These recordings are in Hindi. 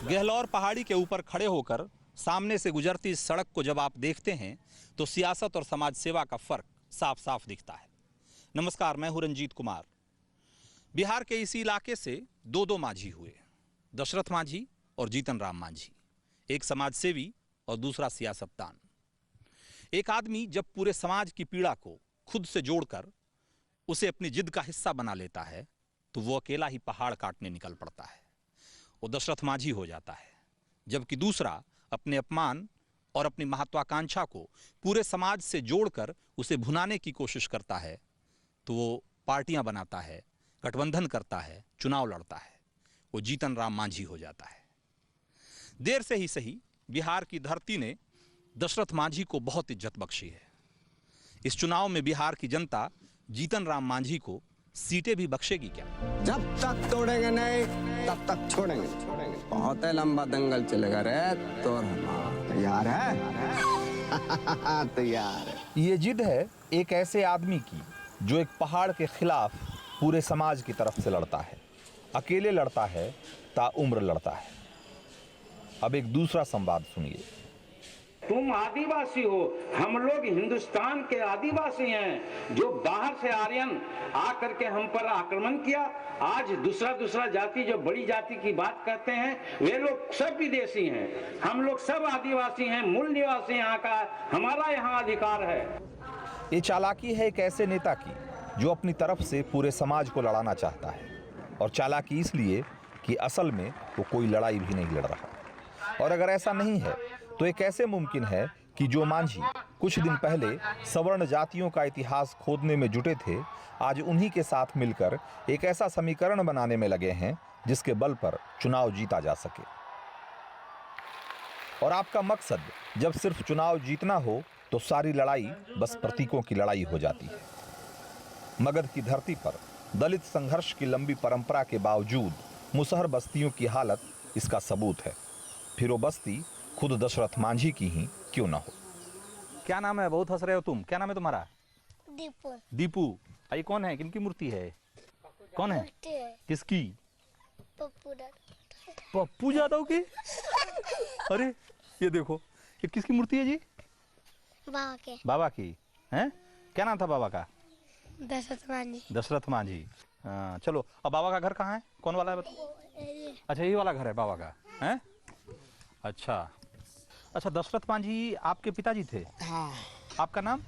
गहलौर पहाड़ी के ऊपर खड़े होकर सामने से गुजरती इस सड़क को जब आप देखते हैं तो सियासत और समाज सेवा का फर्क साफ साफ दिखता है। नमस्कार, मैं हूं रंजीत कुमार। बिहार के इसी इलाके से दो मांझी हुए, दशरथ मांझी और जीतन राम मांझी। एक समाज सेवी और दूसरा सियासतदान। एक आदमी जब पूरे समाज की पीड़ा को खुद से जोड़कर उसे अपनी जिद का हिस्सा बना लेता है तो वो अकेला ही पहाड़ काटने निकल पड़ता है, वो दशरथ मांझी हो जाता है। जबकि दूसरा अपने अपमान और अपनी महत्वाकांक्षा को पूरे समाज से जोड़कर उसे भुनाने की कोशिश करता है तो वो पार्टियां बनाता है, गठबंधन करता है, चुनाव लड़ता है। वो जीतन राम मांझी हो जाता है। देर से ही सही बिहार की धरती ने दशरथ मांझी को बहुत इज्जत बख्शी है। इस चुनाव में बिहार की जनता जीतन राम मांझी को सीटें भी बख्शेगी क्या? जब तक तोड़ेंगे नहीं तब तक छोड़ेंगे। बहुत ही लंबा दंगल चलेगा रे। तो तैयार है? तैयार है। ये जिद है एक ऐसे आदमी की जो एक पहाड़ के खिलाफ पूरे समाज की तरफ से लड़ता है, अकेले लड़ता है, ताउम्र लड़ता है। अब एक दूसरा संवाद सुनिए। तुम आदिवासी हो, हम लोग हिंदुस्तान के आदिवासी हैं। जो बाहर से आर्यन आकर के हम पर आक्रमण किया, आज दूसरा जाति जो बड़ी जाति की बात करते हैं वे लोग सब विदेशी हैं। हम लोग सब आदिवासी हैं, मूल निवासी यहाँ का, हमारा यहाँ अधिकार है। ये चालाकी है एक ऐसे नेता की जो अपनी तरफ से पूरे समाज को लड़ाना चाहता है, और चालाकी इसलिए कि असल में वो कोई लड़ाई भी नहीं लड़ रहा। और अगर ऐसा नहीं है तो ये कैसे मुमकिन है कि जो मांझी कुछ दिन पहले सवर्ण जातियों का इतिहास खोदने में जुटे थे, आज उन्हीं के साथ मिलकर एक ऐसा समीकरण बनाने में लगे हैं जिसके बल पर चुनाव जीता जा सके। और आपका मकसद जब सिर्फ चुनाव जीतना हो तो सारी लड़ाई बस प्रतीकों की लड़ाई हो जाती है। मगध की धरती पर दलित संघर्ष की लंबी परंपरा के बावजूद मुसहर बस्तियों की हालत इसका सबूत है। फिर वो बस्ती खुद दशरथ मांझी की ही क्यों ना हो। क्या नाम है? बहुत हंस रहे हो तुम। क्या नाम है तुम्हारा? दीपू। दीपू। ये कौन है? किनकी मूर्ति है? कौन है? किसकी? पप्पू यादव की। अरे ये देखो, ये किसकी मूर्ति है जी? बाबा के। बाबा की हैं? क्या नाम था बाबा का? दशरथ मांझी। दशरथ मांझी। चलो, अब बाबा का घर कहाँ है? कौन वाला है बताओ? अच्छा, ये वाला घर है बाबा का है? अच्छा, दशरथ मांझी आपके पिताजी थे? हाँ। आपका नाम?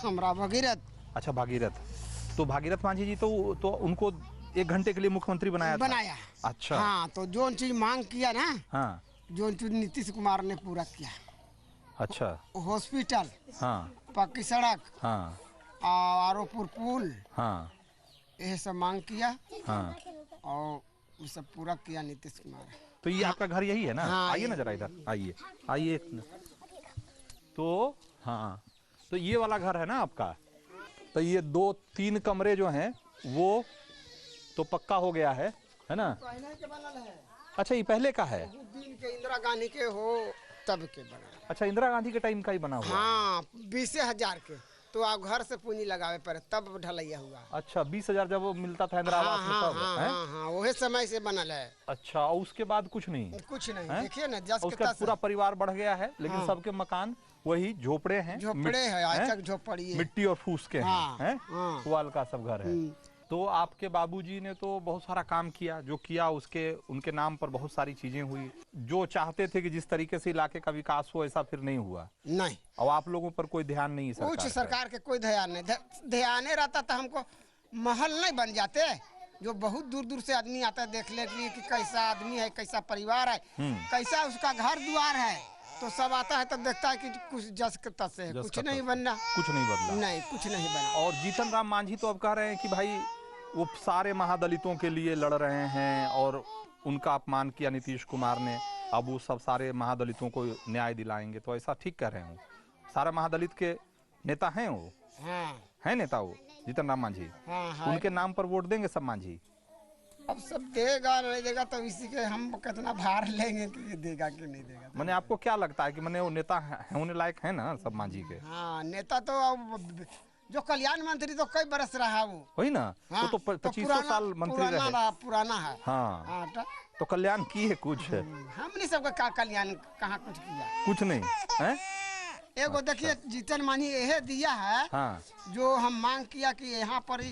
हमरा भागीरथ। अच्छा, भागीरथ। तो भागीरथ मांझी जी तो उनको 1 घंटे के लिए मुख्यमंत्री बनाया। अच्छा। हाँ, तो जो चीज मांग किया ना, हाँ, जो चीज नीतीश कुमार ने पूरा किया। अच्छा। हॉस्पिटल, हाँ, पक्की सड़क, हाँ, आरोपुर पुल, हाँ, यह सब मांग किया। हाँ, और वो सब पूरा किया नीतीश कुमार। तो ये आपका घर यही है ना? हाँ, आइए ना जरा इधर, आइए। तो हाँ, तो ये वाला घर है ना आपका? तो ये 2-3 कमरे जो हैं वो तो पक्का हो गया है ना? पहले के बनल है। अच्छा, ये पहले का है? दिन के इंदिरा गांधी के हो तब के बना। अच्छा, इंदिरा गांधी के टाइम का ही बना हुआ? हाँ, 20,000 के। तो आप घर से पूंजी लगावे पड़े तब ढलैया हुआ। अच्छा, 20,000 जब वो मिलता था इंदिरा आवास में तब? हाँ, वही समय से बनल है। अच्छा, और उसके बाद कुछ नहीं? कुछ नहीं। देखिए ना, जस उसका पूरा परिवार बढ़ गया है, लेकिन हाँ। सबके मकान वही झोपड़े हैं। झोपड़े है, आज तक झोपड़ी है। मिट्टी और फूस के हाँ, हैं, हाँ। पुआल का सब घर है। तो आपके बाबूजी ने तो बहुत सारा काम किया, जो किया उसके उनके नाम पर बहुत सारी चीजें हुई। जो चाहते थे कि जिस तरीके से इलाके का विकास हो, ऐसा फिर नहीं हुआ। नहीं। और आप लोगों पर कोई ध्यान नहीं है कुछ सरकार के कोई ध्यान नहीं। ध्यान रहता तो हमको महल नहीं बन जाते। जो बहुत दूर दूर से आदमी आता है देखने के लिए कि कैसा आदमी है, कैसा परिवार है, कैसा उसका घर द्वार है, तो सब आता है तब देखता है कि कुछ जस के तस है। कुछ नहीं बनना, कुछ नहीं बदला। नहीं, कुछ नहीं बना। और जीतन राम मांझी तो अब कह रहे हैं कि भाई वो सारे महादलितों के लिए लड़ रहे हैं और उनका अपमान किया नीतीश कुमार ने, अब वो सब सारे महादलितों को न्याय दिलाएंगे। तो ऐसा ठीक कह रहे हैं? सारा महादलित के नेता हैं वो? हाँ, है नेता वो जीतन राम मांझी? हाँ। उनके नाम पर वोट देंगे सब मांझी? अब सब देगा नहीं देगा तो इसी के हम कितना भार लेंगे कि ये देगा कि नहीं देगा। मैंने आपको क्या लगता है कि मैंने वो नेता होने लायक है ना सब मांझी के? हाँ, नेता तो अब जो कल्याण मंत्री तो कई बरस रहा है वो। वही ना? हाँ, वो तो 2500 साल मंत्री रहे। पुराना है। हाँ, हाँ, तो कल्याण की है कुछ? हमने सबका का कल्याण कहाँ कुछ किया? कुछ नहीं है। एगो देखिए जीतन मानी यह दिया है। हाँ जो हम मांग किया कि यहाँ पर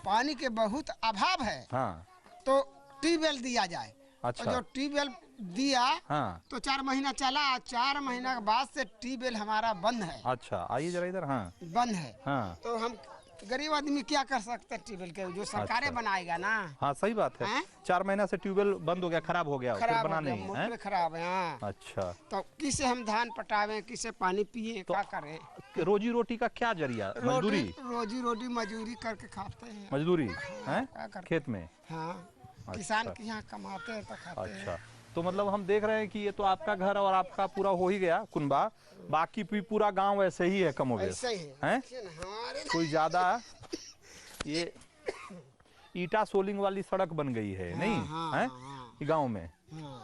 पानी के बहुत अभाव है, हाँ तो ट्यूबवेल दिया जाए। अच्छा। तो जो ट्यूबवेल दिया हाँ तो 4 महीना चला, 4 महीना के बाद से ट्यूबवेल हमारा बंद है। अच्छा, आइए जरा इधर। हाँ बंद है। हाँ तो हम गरीब आदमी क्या कर सकते हैं? ट्यूबवेल के जो सरकारें अच्छा। बनाएगा ना। हाँ सही बात है। हैं? 4 महीना से ट्यूबवेल बंद हो गया, खराब हो गया, फिर खराब बना हो गया, नहीं मोटर है। खराब है। हाँ। अच्छा, तो किसे हम धान पटावे, किसे पानी पिए, क्या करें? रोजी रोटी का क्या जरिया? मजदूरी? रोजी रोटी मजदूरी करके खाते हैं। मजदूरी है क्या करते? खेत में। हाँ, किसान के यहाँ कमाते हैं तो खाते हैं। अच्छा, तो मतलब हम देख रहे हैं कि ये तो आपका घर और आपका पूरा हो ही गया कुनबा, बाकी भी पूरा गांव ऐसे ही है कम हो गया ऐसे ही है। हैं? हमारे कोई ज्यादा ये ईटा सोलिंग वाली सड़क बन गई है नहीं है गांव में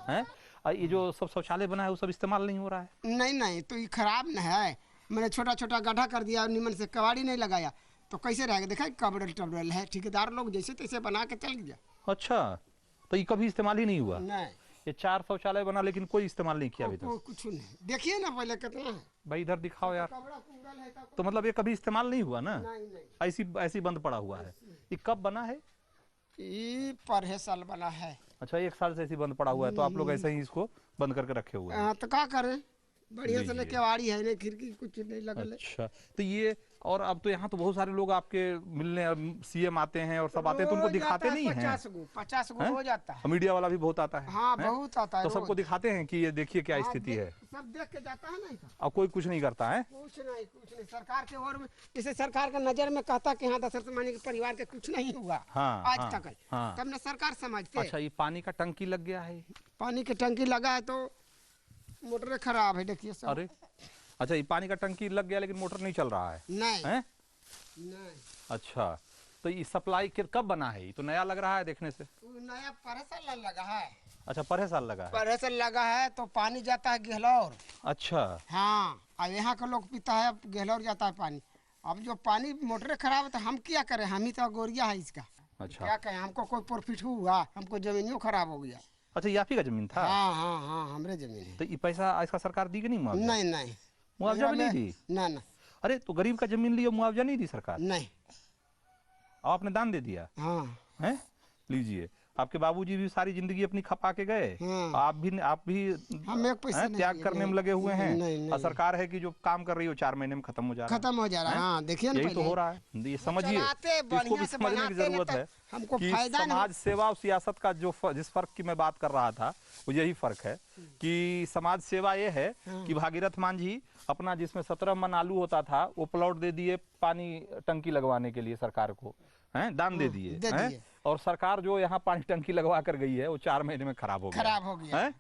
है? और ये जो सब शौचालय बना है वो सब इस्तेमाल नहीं हो रहा है। नहीं तो ये खराब न है। मैंने छोटा छोटा गड्ढा कर दिया, निमन से कबाड़ी नहीं लगाया, तो कैसे रहेगा? देखा कबरल टबरल है, ठेकेदार लोग जैसे तैसे बना के चल गया। अच्छा, तो ये कभी इस्तेमाल ही नहीं हुआ? नहीं, ये 4 शौचालय बना लेकिन कोई इस्तेमाल नहीं किया अभी तक। कुछ नहीं। देखिए ना पहले कितना है। भाई इधर दिखाओ यार। कबड़ा कुंडल है तो मतलब ये कभी इस्तेमाल नहीं हुआ ना? नहीं। ऐसी बंद पड़ा हुआ है। ये कब बना है? ये पढ़े साल बना है। अच्छा, 1 साल से ऐसी बंद पड़ा हुआ है, तो आप लोग ऐसे ही इसको बंद करके रखे हुए हैं। हाँ, तो क्या करें? बढ़िया से नहीं, केवाड़ी है नहीं, खिड़की कुछ नहीं लगल है। अच्छा, तो ये और अब तो यहाँ तो बहुत सारे लोग आपके मिलने, सीएम आते हैं और सब आते हैं, तो उनको दिखाते नहीं हैं? 50 गो हो जाता है। मीडिया वाला भी बहुत आता है। हाँ, बहुत आता है। तो सबको दिखाते हैं कि ये देखिए क्या हाँ, स्थिति है। सब देख के जाता है ना। अब कोई कुछ नहीं करता है। कुछ नहीं। सरकार के ओर में, जैसे सरकार का नजर में कहता कि हाँ दशरथ मानी के परिवार के कुछ नहीं हुआ आज तक है, तब न सरकार समझते। अच्छा, ये पानी का टंकी लग गया है? पानी की टंकी लगा है तो मोटर खराब है, देखिए सब। अरे अच्छा, ये पानी का टंकी लग गया लेकिन मोटर नहीं चल रहा है? नहीं। अच्छा, तो ये सप्लाई कब बना है? ये तो नया लग रहा है देखने से। नया परेशान लगा है। अच्छा, परे साल लगा है। परेशान लगा है तो पानी जाता है गहलौर। अच्छा हाँ, अब यहाँ का लोग पीता है, गहलौर जाता है पानी। अब जो पानी मोटर खराब है तो हम क्या करें? हम ही तो गोरिया है इसका। अच्छा, क्या कहें? हमको कोई प्रॉफिट हुआ? हमको जमीनियों खराब हो गया। अच्छा, ये आप ही का जमीन था? हाँ, हमरे जमीन है। तो ये पैसा इसका सरकार दी कि नहीं? मुआवजा? नहीं। मुआवजा भी नहीं दी? ना। अरे तो गरीब का जमीन लिया, मुआवजा नहीं दी सरकार? नहीं। आपने दान दे दिया? हाँ। हैं? लीजिए, आपके बाबूजी भी सारी जिंदगी अपनी खपा के गए। हाँ। आप भी हम एक पैसे नहीं त्याग लिए, करने में लगे हुए हैं। नहीं। और सरकार है कि जो काम कर रही है 4 महीने में खत्म हो जा रहा है। हाँ, देखिए ना, यही तो हो रहा है। ये समझिए, चलाते इसको बढ़िया भी से समझने की बनाते ना जरूरत तो है हमको कि फायदा नहीं। समाज सेवा और सियासत का जिस फर्क की मैं बात कर रहा था वो यही फर्क है कि समाज सेवा ये है कि भागीरथ मांझी अपना जिसमें 17 मन आलू होता था वो प्लॉट दे दिए पानी टंकी लगवाने के लिए सरकार को, हैं? दान दे दिए हैं? और सरकार जो यहाँ पानी टंकी लगवा कर गई है वो 4 महीने में खराब हो गया। हैं?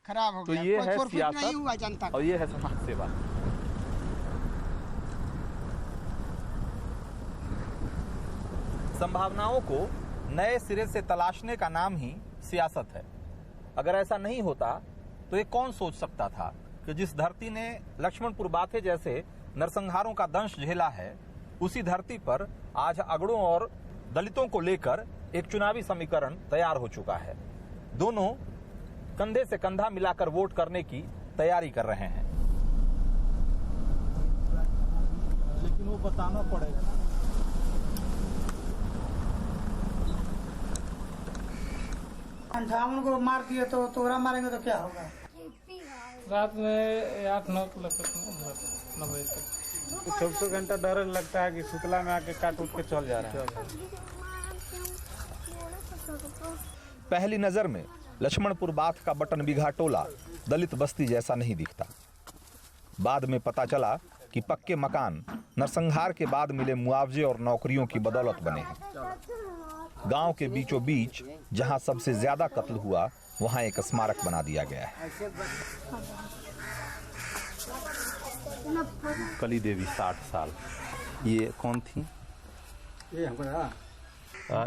तो ये है सियासत और ये है समाज सेवा। संभावनाओं को नए सिरे से तलाशने का नाम ही सियासत है। अगर ऐसा नहीं होता तो ये कौन सोच सकता था कि जिस धरती ने लक्ष्मणपुर बाथे जैसे नरसंहारों का दंश झेला है, उसी धरती पर आज अगड़ों और दलितों को लेकर एक चुनावी समीकरण तैयार हो चुका है। दोनों कंधे से कंधा मिलाकर वोट करने की तैयारी कर रहे हैं। लेकिन वो बताना पड़ेगा। अंजाम को मार दिए तो तोरा मारेंगे तो क्या होगा? रात में 8-9 बजे तक 24 घंटा डर लगता है कि सुतला में आके काट उठ के चल जा रहा है। पहली नजर में लक्ष्मणपुर बाथ का बटन बिघा टोला दलित बस्ती जैसा नहीं दिखता। बाद में पता चला कि पक्के मकान नरसंहार के बाद मिले मुआवजे और नौकरियों की बदौलत बने हैं। गांव के बीचों बीच जहां सबसे ज्यादा कत्ल हुआ वहां एक स्मारक बना दिया गया है। कली देवी 60 साल, ये कौन थी? ये हमारा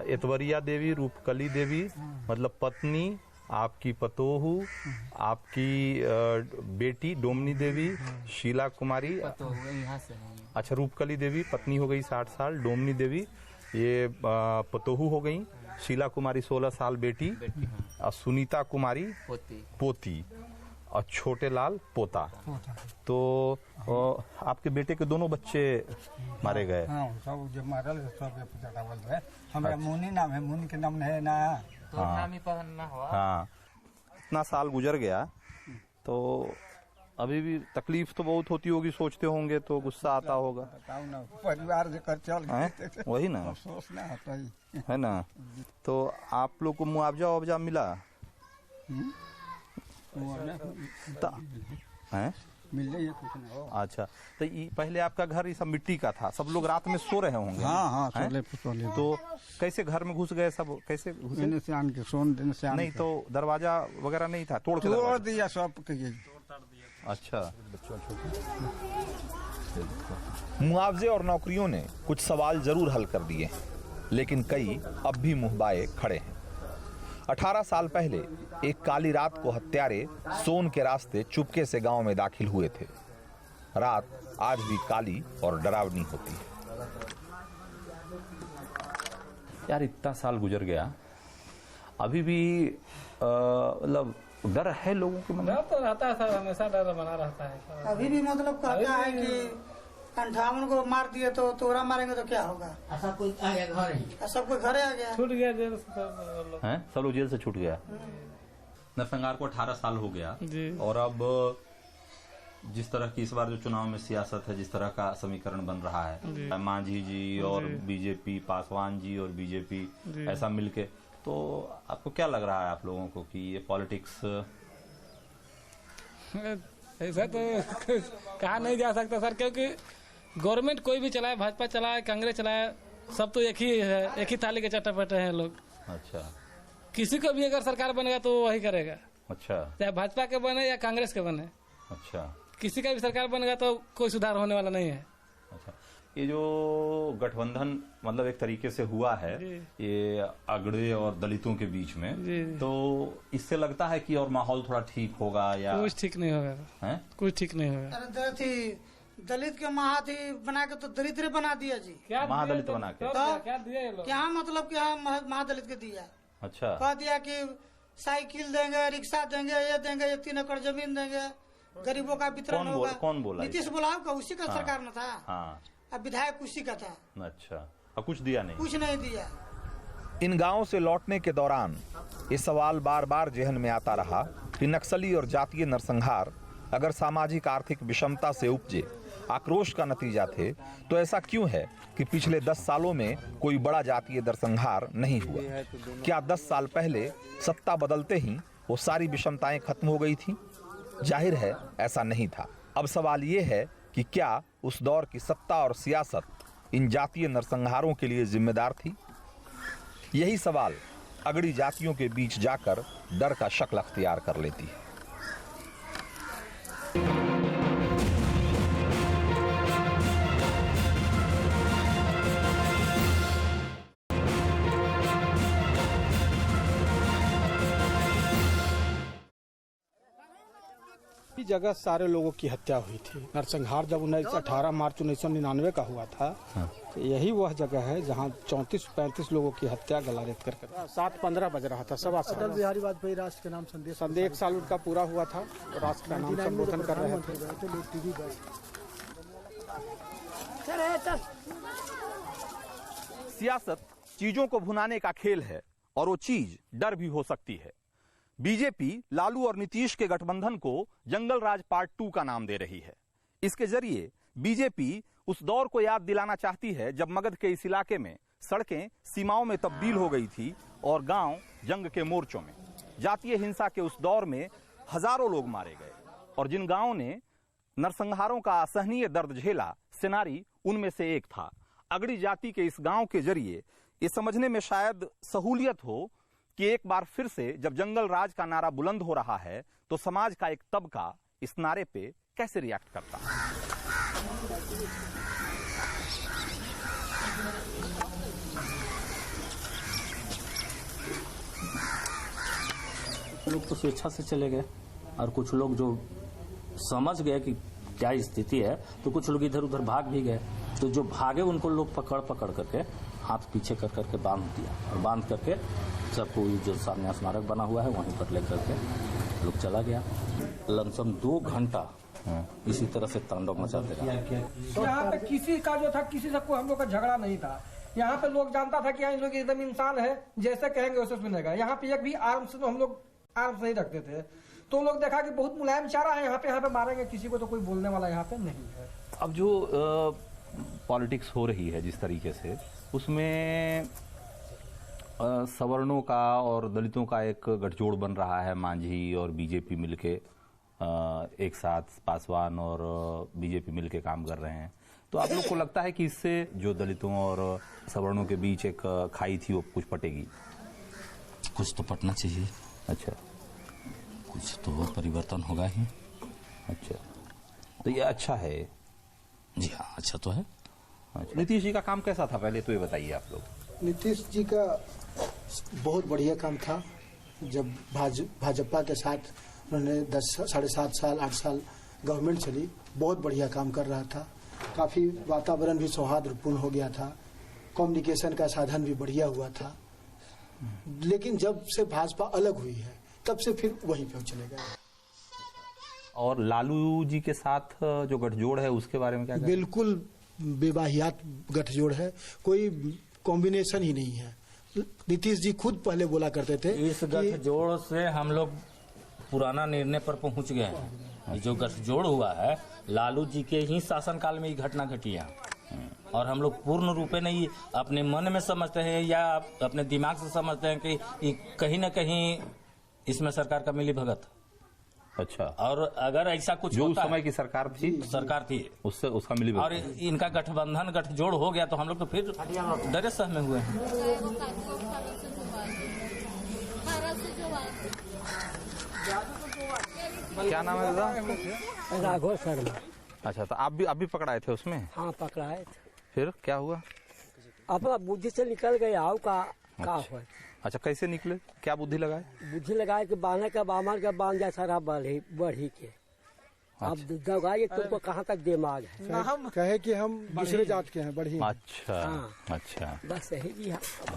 एतवरिया देवी, रूपकली देवी मतलब पत्नी, आपकी पतोहू, आपकी बेटी डोमनी देवी, शीला कुमारी। अच्छा, रूपकली देवी पत्नी हो गई 60 साल, डोमनी देवी ये पतोहू हो गई, शीला कुमारी 16 साल बेटी, और सुनीता कुमारी पोती और छोटे लाल पोता। तो आपके बेटे के दोनों बच्चे मारे गए? हाँ, सब जो मारल सब बोल रहे। हमारा मुनी नाम है, मुनी के नाम है ना। तो नाम ही पहनना हुआ। हाँ, इतना साल गुजर गया तो अभी भी तकलीफ तो बहुत होती होगी, सोचते होंगे तो गुस्सा आता होगा। परिवार से कर चल हैं? वही ना, अफसोस ना होता ही है ना। तो आप लोग को मुआवजा मिला है? मिल जाइए कुछ ना हो। अच्छा, तो पहले आपका घर ये सब मिट्टी का था, सब लोग रात में सो रहे होंगे? हाँ हाँ, हैं? तो कैसे घर में घुस गए सब? कैसे घुसे? से आन के सोन देने से नहीं तो दरवाजा वगैरह नहीं था, तोड़ दिया सब कहिए। अच्छा, मुआवजे और नौकरियों ने कुछ सवाल जरूर हल कर दिए, लेकिन कई अब भी मुहबाए खड़े हैं। 18 साल पहले एक काली रात को हत्यारे सोन के रास्ते चुपके से गांव में दाखिल हुए थे। रात आज भी काली और डरावनी होती है। यार, इतना साल गुजर गया, अभी भी मतलब डर है लोगों के मन में? डर तो रहता है सर, हमेशा डर बना रहता है। अभी भी मतलब कहता है कि 58 को मार दिए तो तोरा मारेंगे तो क्या होगा? सब कोई आ गया घर ही। सब कोई घरे आ गया। छूट गया जेल से सब लोग। हैं? सब लोग जेल से छूट गया। नरसंहार को 18 साल हो गया जी। और अब जिस तरह की इस बार जो चुनाव में सियासत है, जिस तरह का समीकरण बन रहा है, मांझी जी और बीजेपी, पासवान जी और बीजेपी ऐसा मिलके, तो आपको क्या लग रहा है आप लोगों को कि ये पॉलिटिक्स? ऐसा तो कहा नहीं जा सकता सर, क्योंकि गवर्नमेंट कोई भी चलाए, भाजपा चलाए, कांग्रेस चलाए, सब तो एक ही है, एक ही थाली के चट्टापट्टे हैं लोग। अच्छा, किसी को भी अगर सरकार बनेगा तो वो वही करेगा, अच्छा, चाहे भाजपा के बने या कांग्रेस के बने। अच्छा, किसी का भी सरकार बनेगा तो कोई सुधार होने वाला नहीं है। अच्छा। ये जो गठबंधन मतलब एक तरीके से हुआ है ये अगड़े और दलितों के बीच में, तो इससे लगता है कि और माहौल थोड़ा ठीक होगा या? कुछ ठीक नहीं होगा है? कुछ ठीक नहीं होगा। अरे दलित के महाथी बना के तो दरिद्र बना दिया जी। क्या महादलित बना के? क्या दिया ये लोग? क्या मतलब क्या महादलित के दिया? अच्छा, कह दिया कि साइकिल देंगे, रिक्शा देंगे, ये 3 एकड़ जमीन देंगे, गरीबों का वितरण होगा। कौन बोला? नीतीश बुलाव का उसी का सरकार में था। हाँ, अब विधायक उसी का था। अच्छा, और कुछ दिया नहीं? कुछ नहीं दिया। इन गांवों से लौटने के दौरान ये सवाल बार बार जहन में आता रहा कि नक्सली और जातीय नरसंहार अगर सामाजिक आर्थिक विषमता से उपजे आक्रोश का नतीजा थे, तो ऐसा क्यों है कि पिछले 10 सालों में कोई बड़ा जातीय नरसंहार नहीं हुआ? क्या 10 साल पहले सत्ता बदलते ही वो सारी विषमताएं खत्म हो गई थी? जाहिर है ऐसा नहीं था। अब सवाल ये है कि क्या उस दौर की सत्ता और सियासत इन जातीय नरसंहारों के लिए जिम्मेदार थी? यही सवाल अगड़ी जातियों के बीच जाकर डर का शक्ल अख्तियार कर लेती है। जगह सारे लोगों की हत्या हुई थी। नरसंहार जब 18 मार्च 1999 का हुआ था, तो यही वह जगह है जहां 34-35 लोगों की हत्या गलारेत कर 7:15 बज रहा था। सवा अटल बिहारी वाजपेयी राष्ट्र के नाम संदेश 1 साल उनका पूरा हुआ था, राष्ट्र का नाम संबोधन कर रहे थे। सियासत चीजों को भुनाने का खेल है और वो चीज डर भी हो सकती है। बीजेपी लालू और नीतीश के गठबंधन को जंगल राज पार्ट 2 का नाम दे रही है। इसके जरिए बीजेपी उस दौर को याद दिलाना चाहती है जब मगध के इस इलाके में सड़कें सीमाओं में तब्दील हो गई थी और गांव जंग के मोर्चों में। जातीय हिंसा के उस दौर में हजारों लोग मारे गए और जिन गांवों ने नरसंहारों का असहनीय दर्द झेला, सेनारी उनमें से एक था। अगड़ी जाति के इस गांव के जरिए ये समझने में शायद सहूलियत हो कि एक बार फिर से जब जंगल राज का नारा बुलंद हो रहा है तो समाज का एक तबका इस नारे पे कैसे रिएक्ट करता है। लोग तो स्वेच्छा से चले गए और कुछ लोग जो समझ गए कि क्या स्थिति है तो कुछ लोग इधर उधर भाग भी गए। तो जो भागे उनको लोग पकड़ करके हाथ पीछे कर करके बांध दिया और बांध करके सबको जो सामने स्मारक बना हुआ है वहीं पर लेकर के लोग चला गया। लमसम 2 घंटा इसी तरह से तांडव मचाते रहे। तो यहाँ पे किसी का जो था, किसी से कोई हम लोग का झगड़ा नहीं था। यहाँ पे लोग जानता था कि यहाँ लोग एकदम इंसान है, जैसे कहेंगे वैसे सुनेगा। यहाँ पे एक भी आर्म्स तो हम लोग आर्म्स नहीं रखते थे, तो लोग देखा कि बहुत मुलायम चारा है यहाँ पे मारेंगे किसी को, तो कोई बोलने वाला यहाँ पे नहीं है। अब जो पॉलिटिक्स हो रही है जिस तरीके से, उसमें सवर्णों का और दलितों का एक गठजोड़ बन रहा है। मांझी और बीजेपी मिलके एक साथ पासवान और बीजेपी मिलके काम कर रहे हैं। तो आप लोग को लगता है कि इससे जो दलितों और सवर्णों के बीच एक खाई थी वो कुछ पटेगी? कुछ तो पटना चाहिए। अच्छा, कुछ तो परिवर्तन होगा ही। अच्छा, तो ये अच्छा है। जी हाँ, अच्छा तो है। अच्छा, नीतीश जी का काम कैसा था पहले तो ये बताइए आप लोग। नीतीश जी का बहुत बढ़िया काम था। जब भाजपा के साथ उन्होंने 7.5 साल 8 साल गवर्नमेंट चली, बहुत बढ़िया काम कर रहा था। काफी वातावरण भी सौहार्दपूर्ण हो गया था, कम्युनिकेशन का साधन भी बढ़िया हुआ था। लेकिन जब से भाजपा अलग हुई है तब से फिर वहीं पे चले गए। और लालू जी के साथ जो गठजोड़ है उसके बारे में क्या कहें? बिल्कुल बेवाहियात गठजोड़ है, कोई कॉम्बिनेशन ही नहीं है। नीतीश जी खुद पहले बोला करते थे इस गठजोड़ से हम लोग पुराना निर्णय पर पहुंच गए हैं। जो गठजोड़ हुआ है लालू जी के ही शासनकाल में ये घटना घटी है, और हम लोग पूर्ण रूपे नहीं अपने मन में समझते हैं या अपने दिमाग से समझते हैं कि कहीं न कहीं इसमें सरकार का मिली भगत। अच्छा, और अगर ऐसा कुछ जो उस होता समय की सरकार थी उससे उसका मिली भगत, और इनका गठबंधन गठजोड़ हो गया तो हम लोग तो फिर डरे सहमे हुए हैं। क्या नाम है दादा? राघव शर्मा। अच्छा, तो आप भी पकड़ाए थे उसमें? हाँ, पकड़ाए थे। फिर क्या हुआ? अपना बुद्धि से निकल गए। आओ का हुआ? अच्छा, कैसे निकले? क्या बुद्धि लगाए? बुद्धि लगाए कि बांधे का बामर का बांध जाए सारा बढ़ी के। अब दगाइए तुमको कहाँ तक दिमाग है? हम कहे कि हम दूसरे जात के हैं, बढ़िया। अच्छा, अच्छा, बस यही जी। अच्छा,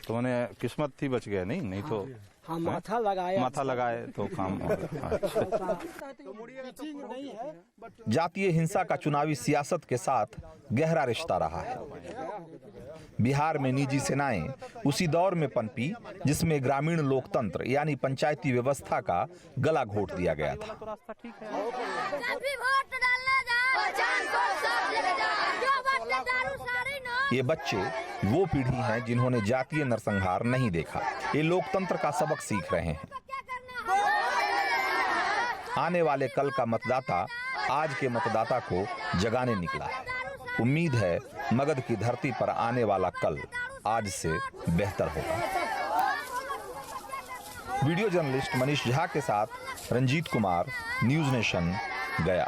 तो मैंने किस्मत थी, बच गया। नहीं तो हाँ, माथा लगाए तो काम। जातीय हिंसा का चुनावी सियासत के साथ गहरा रिश्ता रहा है। बिहार में निजी सेनाएं उसी दौर में पनपी जिसमें ग्रामीण लोकतंत्र यानी पंचायती व्यवस्था का गला घोट दिया गया था। ये बच्चे वो पीढ़ी हैं जिन्होंने जातीय नरसंहार नहीं देखा। ये लोकतंत्र का सबक सीख रहे हैं। आने वाले कल का मतदाता आज के मतदाता को जगाने निकला है। उम्मीद है मगध की धरती पर आने वाला कल आज से बेहतर होगा। वीडियो जर्नलिस्ट मनीष झा के साथ रंजीत कुमार, न्यूज़ नेशन, गया।